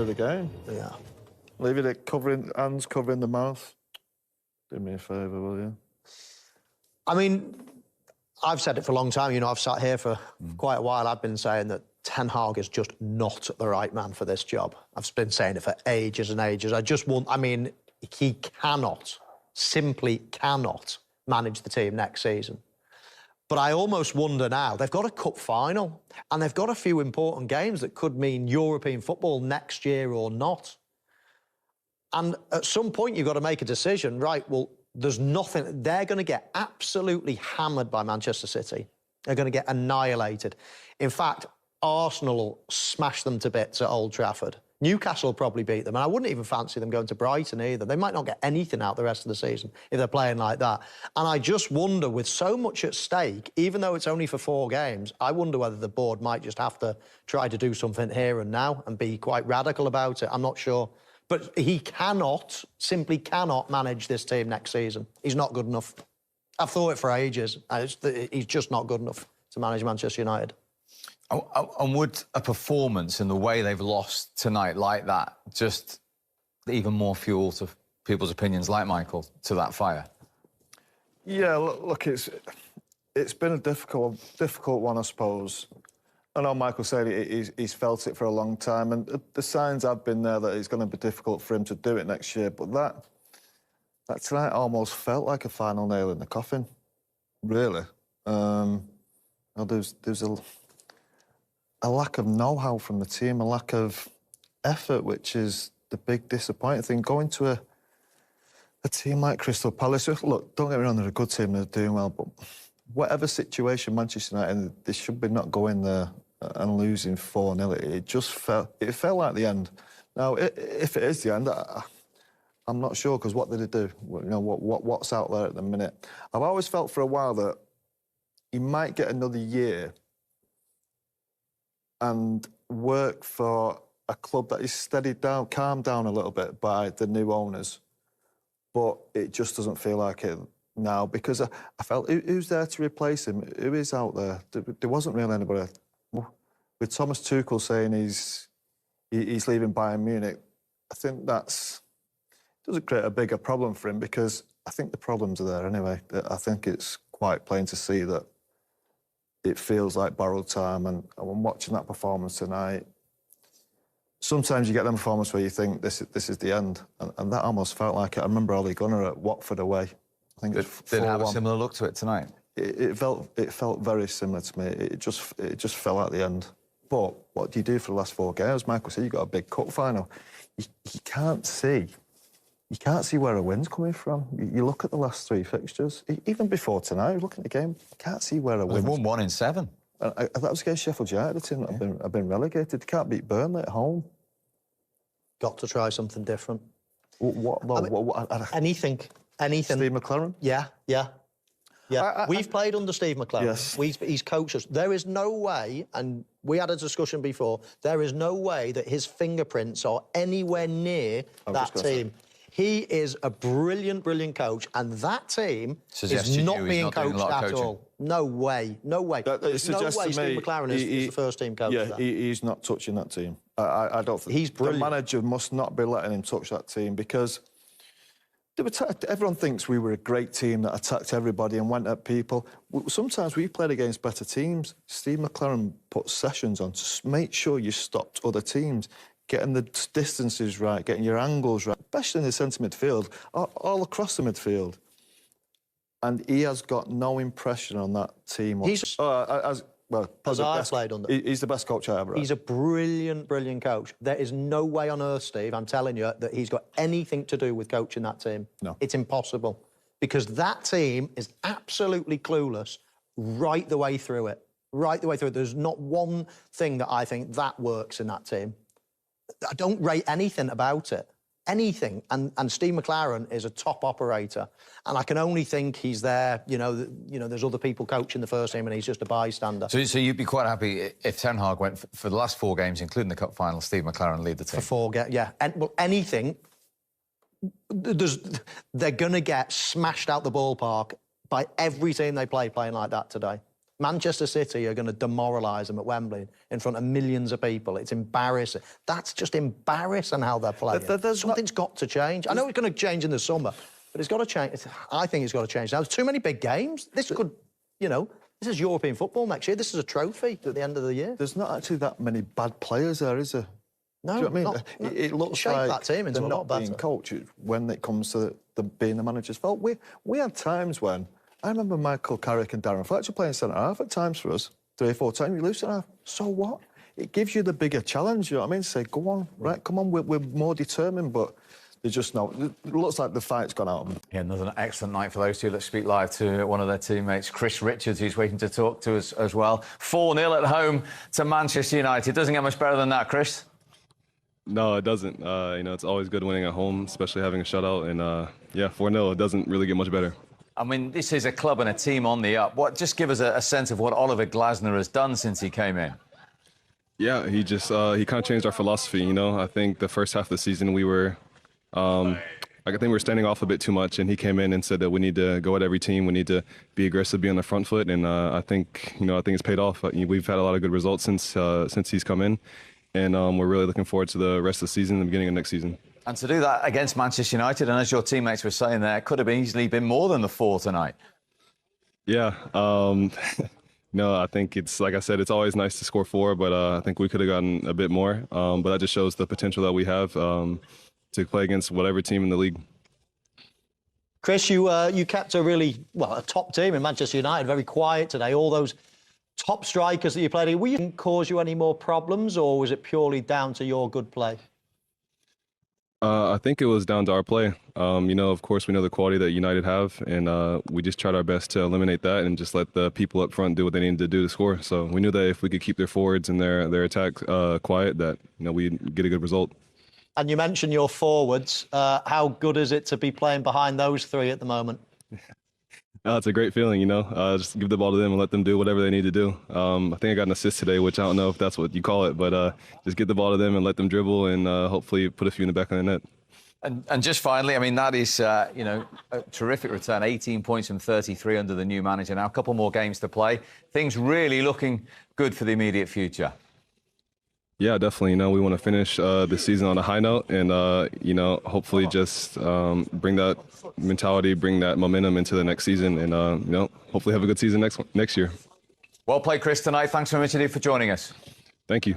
of the game. Yeah. Leaving it covering, hands covering the mouth. Do me a favour, will you? I mean, I've said it for a long time. You know, I've sat here for quite a while. I've been saying that Ten Hag is just not the right man for this job. I've been saying it for ages and ages. I mean, he cannot, simply cannot manage the team next season. But I almost wonder now, they've got a cup final and they've got a few important games that could mean European football next year or not. And at some point, you've got to make a decision, right? Well, there's nothing. They're going to get absolutely hammered by Manchester City. They're going to get annihilated. In fact, Arsenal will smash them to bits at Old Trafford. Newcastle will probably beat them, and I wouldn't even fancy them going to Brighton either. They might not get anything out the rest of the season if they're playing like that. And I just wonder, with so much at stake, even though it's only for 4 games, I wonder whether the board might just have to try to do something here and now and be quite radical about it. I'm not sure. But he cannot, simply cannot manage this team next season. He's not good enough. I've thought it for ages. He's just not good enough to manage Manchester United. And would a performance in the way they've lost tonight like that just even more fuel to people's opinions like Michael to that fire? Yeah, look, it's been a difficult one, I suppose. I know Michael said he's felt it for a long time, and the signs have been there that it's going to be difficult for him to do it next year. But that tonight almost felt like a final nail in the coffin, really. There's a lack of know-how from the team, a lack of effort, which is the big disappointing thing. Going to a team like Crystal Palace, look, don't get me wrong, they're a good team, they're doing well, but whatever situation Manchester United, they should be not going there and losing 4-0. It felt like the end. Now, if it is the end, I'm not sure, because what did it do? You know, what's out there at the minute? I've always felt for a while that he might get another year and work for a club that is steadied down, calmed down a little bit by the new owners. But it just doesn't feel like it now, because I felt, who's there to replace him? Who is out there? There wasn't really anybody. With Thomas Tuchel saying he's leaving Bayern Munich, I think doesn't create a bigger problem for him, because I think the problems are there anyway. I think it's quite plain to see that it feels like borrowed time, and when watching that performance tonight, sometimes you get them performances where you think this is the end, and that almost felt like it. I remember Ole Gunnar at Watford away. I think it did have a similar look to it tonight. It felt very similar to me. It just fell at the end. But what do you do for the last 4 games? Michael said you've got a big cup final. You can't see where a win's coming from. You look at the last 3 fixtures, even before tonight, look at the game, you can't see where a win. They've won 1 in 7. That was against Sheffield United, the team that have been relegated. They can't beat Burnley at home. Got to try something different. Anything. Steve McLaren? Yeah. We've played under Steve McLaren. Yes. He's coached us. There is no way, and we had a discussion before, there is no way that his fingerprints are anywhere near that team. He is a brilliant, brilliant coach, and that team is not being coached at all. No way. No way. There's no way Steve McLaren is the first team coach. Yeah, he's not touching that team. I don't think. He's brilliant. The manager must not be letting him touch that team, because everyone thinks we were a great team that attacked everybody and went at people. Sometimes we played against better teams. Steve McLaren put sessions on to make sure you stopped other teams, getting the distances right, getting your angles right, especially in the centre midfield, all across the midfield. And he has got no impression on that team. As I've played under. He's the best coach I ever had. He's a brilliant, brilliant coach. There is no way on earth, Steve, I'm telling you, that he's got anything to do with coaching that team. No. It's impossible. Because that team is absolutely clueless right the way through it. Right the way through it. There's not one thing that I think that works in that team. I don't rate anything about it. Anything. And Steve McLaren is a top operator. And I can only think he's there, you know, there's other people coaching the first team and he's just a bystander. So you'd be quite happy if Ten Hag went for the last 4 games, including the cup final, Steve McLaren lead the team? For 4 games, yeah. Well, anything, they're going to get smashed out the ballpark by every team they play playing like that today. Manchester City are going to demoralise them at Wembley in front of millions of people. It's embarrassing. That's just embarrassing how they're playing. Something's got to change. I know it's going to change in the summer, but it's got to change. I think it's got to change now. There's too many big games. This could, you know, this is European football next year. This is a trophy at the end of the year. There's not actually that many bad players there, is there? No, do you know what I mean? It looks like that team into they're a lot not better. being coached when it comes to being the manager's fault. We had times when I remember Michael Carrick and Darren Fletcher playing centre half at times for us. 3 or 4 times we lose centre half. So what? It gives you the bigger challenge. You know what I mean? Say, go on, right? Come on, we're more determined, but they just know. It looks like the fight's gone out of them. Yeah, another excellent night for those two. Let's speak live to one of their teammates, Chris Richards, who's waiting to talk to us as well. 4-0 at home to Manchester United. Doesn't get much better than that, Chris. No, it doesn't. You know, it's always good winning at home, especially having a shutout. And, yeah, 4-0, it doesn't really get much better. I mean, this is a club and a team on the up. Just give us a sense of what Oliver Glasner has done since he came in. Yeah, he just he kind of changed our philosophy, you know. I think the first half of the season we were I think we were standing off a bit too much, and he came in and said that we need to go at every team. We need to be aggressive, be on the front foot, and I think it's paid off. We've had a lot of good results since he's come in, and we're really looking forward to the rest of the season and the beginning of next season. And to do that against Manchester United, and as your teammates were saying there, it could have easily been more than the 4 tonight. Yeah. No, I think it's, like I said, it's always nice to score 4, but I think we could have gotten a bit more. But that just shows the potential that we have to play against whatever team in the league. Chris, you kept a top team in Manchester United, very quiet today. All those top strikers that you played, will you cause you any more problems, or was it purely down to your good play? I think it was down to our play. Of course, we know the quality that United have, and we just tried our best to eliminate that and just let the people up front do what they needed to do to score. So we knew that if we could keep their forwards and their attack quiet, that we'd get a good result. And you mentioned your forwards. How good is it to be playing behind those 3 at the moment? It's a great feeling, just give the ball to them and let them do whatever they need to do. I think I got an assist today, which I don't know if that's what you call it, but just get the ball to them and let them dribble and hopefully put a few in the back of the net. And just finally, I mean, that is, a terrific return. 18 points from 33 under the new manager. Now, a couple more games to play. Things really looking good for the immediate future. Yeah, definitely. We want to finish the season on a high note and, hopefully just bring that mentality, bring that momentum into the next season and, hopefully have a good season next year. Well played, Chris, tonight. Thanks very much indeed for joining us. Thank you.